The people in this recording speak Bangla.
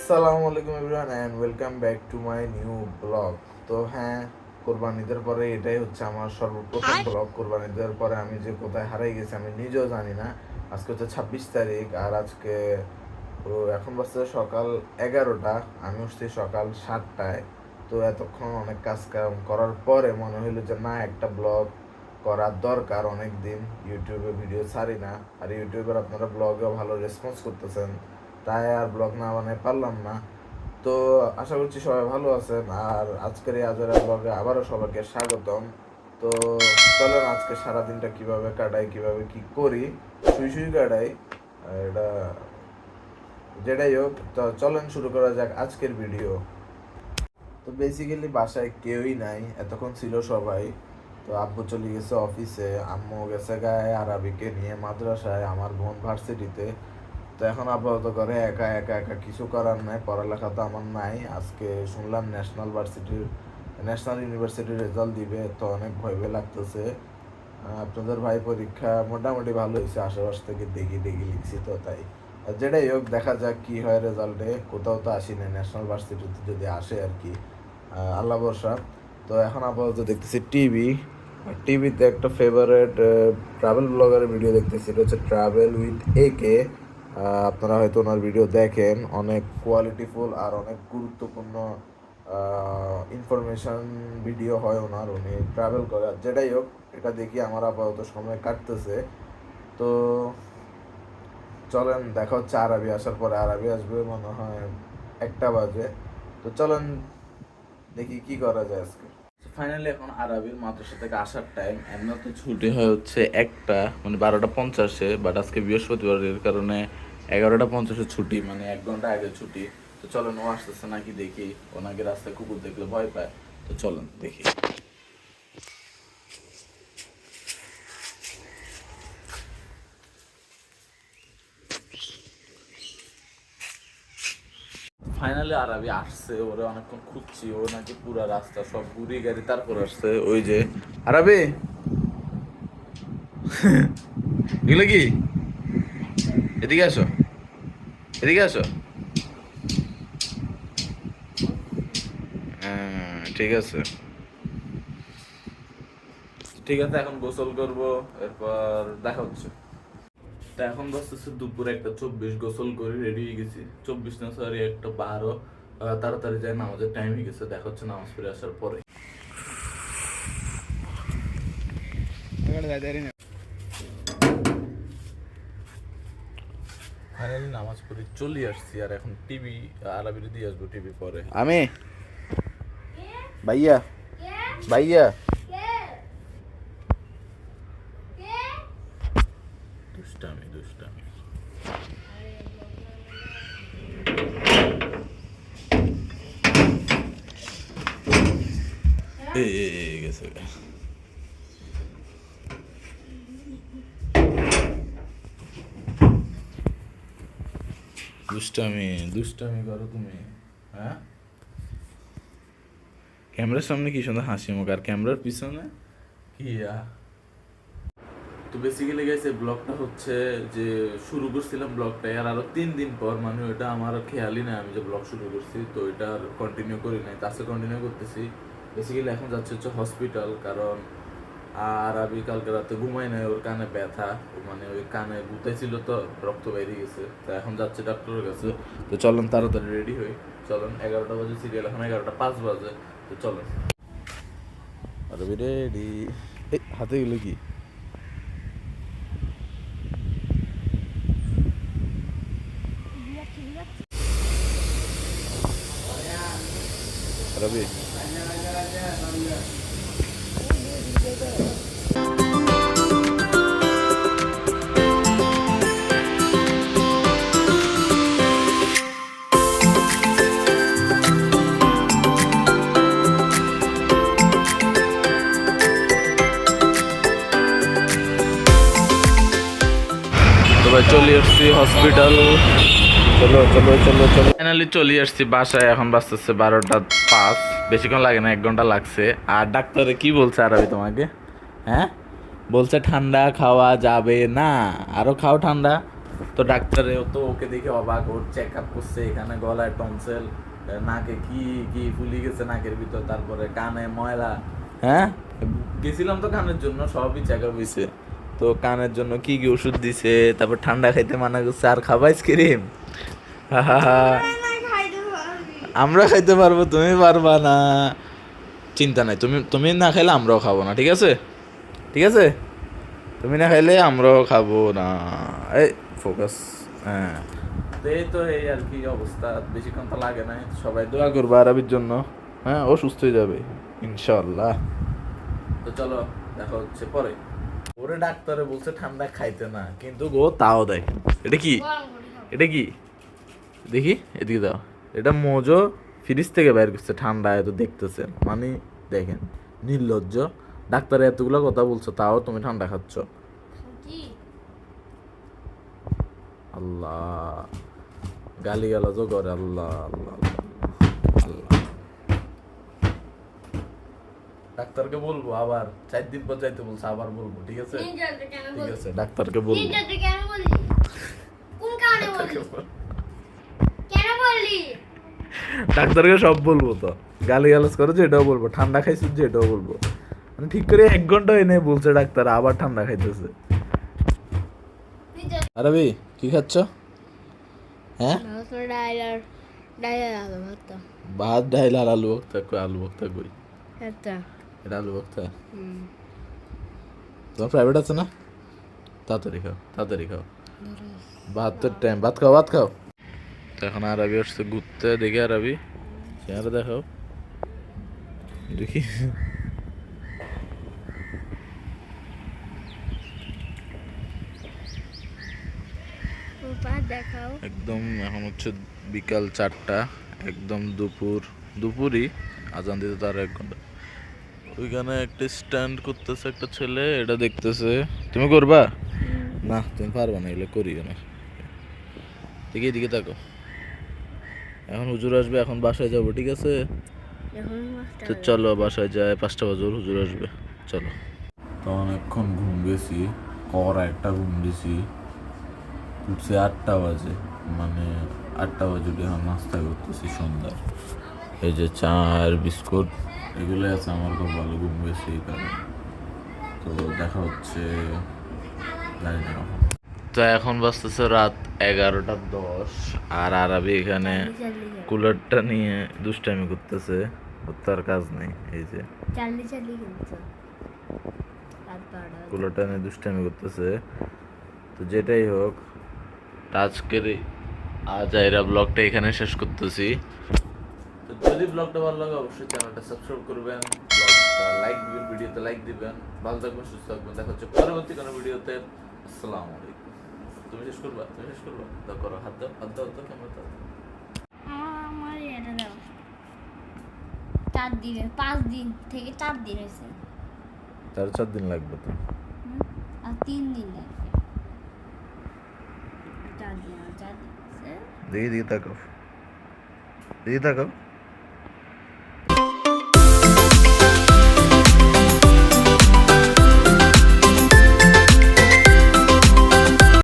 আসসালামু আলাইকুম everyone and welcome back to my new blog. তো হ্যাঁ, কোরবানিদের পরে এটাই হচ্ছে আমার সর্বপ্রথম ব্লগ। কোরবানিদের পরে আমি যে কোথায় হারাই গেছি আমি নিজেও জানি না। আজকে হচ্ছে 26 তারিখ, আর আজকে এখন বাজছে সকাল 11টা। আমি উঠছি সকাল 7টায়। তো এতক্ষণ অনেক কাজ কাম করার পরে মনে হইলো যে না, একটা ব্লগ করার দরকার। অনেক দিন ইউটিউবে ভিডিও ছাড়ি না, আর ইউটিউবের আপনারা ব্লগেও ভালো রেসপন্স করতেছেন, তাই আর ব্লগ না বানাই পারলাম না। তো আশা করছি সবাই ভালো আছেন, আর আজকের এই আজরা ব্লগে আবারও সবাইকে স্বাগতম। তো চলেন আজকে সারাদিনটা কিভাবে কাটাই, কিভাবে কি করি, শুই শুই কাটাই, এটা যেটাই হোক। তো চলেন শুরু করা যাক আজকের ভিডিও। তো বেসিক্যালি বাসায় কেউই নাই, এতক্ষণ ছিল সবাই। তো আব্বু চলে গেছে অফিসে, আম্মু গেছে গায়ে আরাবিকে নিয়ে মাদ্রাসায়, আমার বোন ভার্সিটিতে। তো এখন আপাতত করে একা একা একা কিছু করার নাই, পড়ালেখা তো আমার নাই। আজকে শুনলাম ন্যাশনাল ইউনিভার্সিটির রেজাল্ট দিবে, তো অনেক ভয় ভয় লাগতেছে। আপনাদের ভাই পরীক্ষা মোটামুটি ভালো হয়েছে, আশেপাশ থেকে দেখি দেখি লিখছি, তো তাই যেটাই হোক দেখা যাক কি হয় রেজাল্টে। কোথাও তো আসি না, ন্যাশনাল ভার্সিটিতে যদি আসে আর কি, আল্লাহ ভরসা। তো এখন আপাতত দেখতেছি টিভি। টিভিতে একটা ফেভারেট ট্রাভেল ব্লগারের ভিডিও দেখতেছি, এটা হচ্ছে ট্রাভেল উইথ AK। আপনারা হয়তো ওনার ভিডিও দেখেন, অনেক কোয়ালিটিফুল আর অনেক গুরুত্বপূর্ণ ইনফরমেশন ভিডিও হয় ওনার। উনি ট্রাভেল করে, যেটাই হোক এটা দেখি আমার আপাতত সময় কাটতেছে। তো চলেন দেখা হচ্ছে আরবি আসার পরে। আরবি আসবে মনে হয় 1টা বাজে। তো চলেন দেখি কি করা যায় আজকে। ফাইনালি এখন আরবির মাদ্রাসা থেকে আসার টাইম। এমনি তো ছুটি হয় হচ্ছে 1টা, মানে 12টা 50-এ, বাট আজকে বৃহস্পতিবারের কারণে 11টা 50-এ ছুটি, মানে 1 ঘন্টা আগে ছুটি। তো চলেন ও আসতেছে নাকি দেখি, ও নাকি রাস্তায় কুকুর দেখলে ভয় পায়। তো চলেন দেখি। ফাইনালি আরবি আসছে, ওরা অনেকক্ষণ খুঁজছি, ও নাকি পুরা রাস্তা সব ঘুরি গাড়ি তারপর আসছে। ওই যে আরবি এগুলো কি, এদিকে আসো, এদিকে আসো। হ্যাঁ ঠিক আছে, ঠিক আছে, এখন গোসল করব, এরপর দেখা হচ্ছে। তা এখন বসতেছে দুপুরে 1:24, গোসল করে রেডি হয়ে গেছি। 24 না, সরি 1:12। তাড়াতাড়ি যায়, নামাজের টাইম হয়ে গেছে, দেখা হচ্ছে নামাজ পড়ে আসার পরে। ফাইনালি নামাজ পড়ে চলে আসছি, আর এখন টিভি আরবির দিয়ে আসবো টিভি পরে। আমি ভাইয়া, ভাইয়া দুষ্টামি দুষ্টামি। গেছে দুষ্টামি দুষ্টামি করো তুমি, হ্যাঁ? ক্যামেরার সামনে কি সুন্দর হাসি মুখ, আর ক্যামেরার পিছনে কি তো বেসিক্যালি গাইস এই ব্লগটা হচ্ছে যে শুরু করছিলাম ব্লগটা আর আরো 3 দিন পর, মানে ওটা আমার খেয়ালই না আমি যে ব্লগ শুরু করছি, তো এটা আর কন্টিনিউ করি নাই, তার সাথে কন্টিনিউ করতেছি। বেসিক্যালি এখন যাচ্ছে হচ্ছে হসপিটাল, কারণ আর আমি কালকে রাতে ঘুমাই নাই, ওর কানে ব্যথা, মানে ওই কানে গুতাইছিল তো রক্ত বেরিয়ে গেছে। তো এখন যাচ্ছে ডাক্তারের কাছে। তো চলেন তাড়াতাড়ি রেডি হই, চলেন 11টা বাজে সিরিয়াল, এখন 11টা 5 বাজে। তো চলেন আরবি রেডি। এই হাতে গেলে কি রবি? তো ভাই চলে আসছি হসপিটাল। চলো চলো চলো চলো, ফাইনালি চলে আসছি বাসায়। এখন বাজতেছে 12টা 5, বেশিক্ষণ লাগে না, 1 ঘন্টা লাগছে। আর ডাক্তারে কি বলছে আরবি তোমাকে? হ্যাঁ বলছে ঠান্ডা খাওয়া যাবে না, আরো খাও ঠান্ডা। তো ডাক্তারেও তো ওকে দেখে অবাক, ওর চেক আপ করছে, এখানে গলায় টনসেল, নাকে কি কি ফুলি গেছে নাকের ভিতর, তারপরে কানে ময়লা। হ্যাঁ, গেছিলাম তো কানের জন্য, সবই চেক আপ হয়েছে। তো কানের জন্য কি কি ওষুধ দিছে, তারপর ঠান্ডা খাইতে মানা করছে। আর খাবা আইসক্রিম? আমরা খাইতে পারবো, তুমি পারবা না। চিন্তা নাই, তুমি তুমি না খাইলে আমরাও খাবো না, ঠিক আছে? ঠিক আছে, তুমি না খাইলে আমরাও খাবো না। এই ফোকাস। হ্যাঁ, তো এই তো এই আর কি অবস্থা, বেশিক্ষণ তো লাগে না। সবাই দোয়া করবো আরবির জন্য। হ্যাঁ, ও সুস্থ হয়ে যাবে ইনশাল্লাহ। তো চলো, দেখা হচ্ছে পরে। ওরে ডাক্তারে বলছে ঠান্ডা খাইতে না, কিন্তু ও তাও দেয়। এটা কি? এটা কি দেখি, এদিকে দাও। এটা মোজো ফ্রিজ থেকে বের করছে, ঠান্ডা এত দেখতেছেন মানে। দেখেন, নির্লজ্জ। ডাক্তারে এতগুলো কথা বলছো, তাও তুমি ঠান্ডা খাচ্ছ। আল্লাহ, গালি গালাজও করে। আল্লাহ আল্লাহ আল্লাহ। ডাক্তারকে বলবো আবার, 4 দিন পর যাইতে বলছে, আবার বলবো, ঠিক আছে? ঠিক আছে, ডাক্তারকে বলবো। ডাক্তারকে সব বলবো, তো গালি গালাজ করে যে এটাও বলবো, ঠান্ডা খাইছিস যে এটাও বলবো। মানে ঠিক করে 1 ঘন্টা এনে বলছে ডাক্তার, আবার ঠান্ডা খাইতেছে। আরবি কি খাচ্ছ? হ্যাঁ, ভাত ডাইল আর আলু ভর্তা। কই আলু ভর্তা কই? এটা আলু ভর্তা। তোমার প্রাইভেট আছে না? তাড়াতাড়ি খাও, তাড়াতাড়ি খাও। ভাত তো টাইম, ভাত খাও, ভাত খাও। তো এখন আরবি আসছে ঘুরতে, দেখি আরবি চেহারা দেখাও, দেখি। একদম এখন হচ্ছে বিকাল 4টা, একদম দুপুরই। আজান দিতে তার 1 ঘন্টা। ওইখানে একটা স্ট্যান্ড করতেছে একটা ছেলে, এটা দেখতেছে। তুমি করবা না? তুমি পারবা না, এগুলো করি না। দেখি এদিকে তাকো। এখন হুজুর আসবে, এখন বাসায় যাবো, ঠিক আছে? তো চলো বাসায় যায়, 5টা বাজে হুজুর আসবে, চলো। তো অনেকক্ষণ ঘুম গেছি, একটা ঘুম দিছি। উঠছে 8টা বাজে, মানে 8টা বাজে উঠে এখন নাস্তা করতেছি সন্ধ্যার। এই যে চা আর বিস্কুট, এগুলো আছে আমার। খুব ভালো ঘুম গেছে এই কারণে। তো দেখা হচ্ছে, জানি না কখন। তো এখন বাজতেছে রাত 11টা 10, আর আরবি এখানে কুলারটা নিয়ে দুষ্টামি করতেছে। তার কাজ নেই, এই যে কুলারটা নিয়ে দুষ্টামি করতেছে। তো যেটাই হোক, আজকের আজাইরা ব্লগটা এখানে শেষ করতেছি। তো যদি ব্লগটা ভালো লাগে অবশ্যই চ্যানেলটা সাবস্ক্রাইব করবেন, ব্লগটা লাইক দিবেন, ভিডিওতে লাইক দিবেন। ভালো থাকবেন, সুস্থ থাকবেন, দেখা হচ্ছে পরবর্তী কোনো ভিডিওতে। আসসালামু আলাইকুম। তুমি শেষ করবা? তুমি শেষ করবা? দাও, করো, হাত দাও, হাত দাও, দাও, ক্যামেরা দাও। আমার এটা দাও। 4 দিন, 5 দিন থেকে 4 দিন হয়েছে। 4 দিন লাগবে তো। আর 3 দিন লাগবে। 4 দিন, 4 দিন দেখি, দিকে তাকাও, দিকে তাকাও।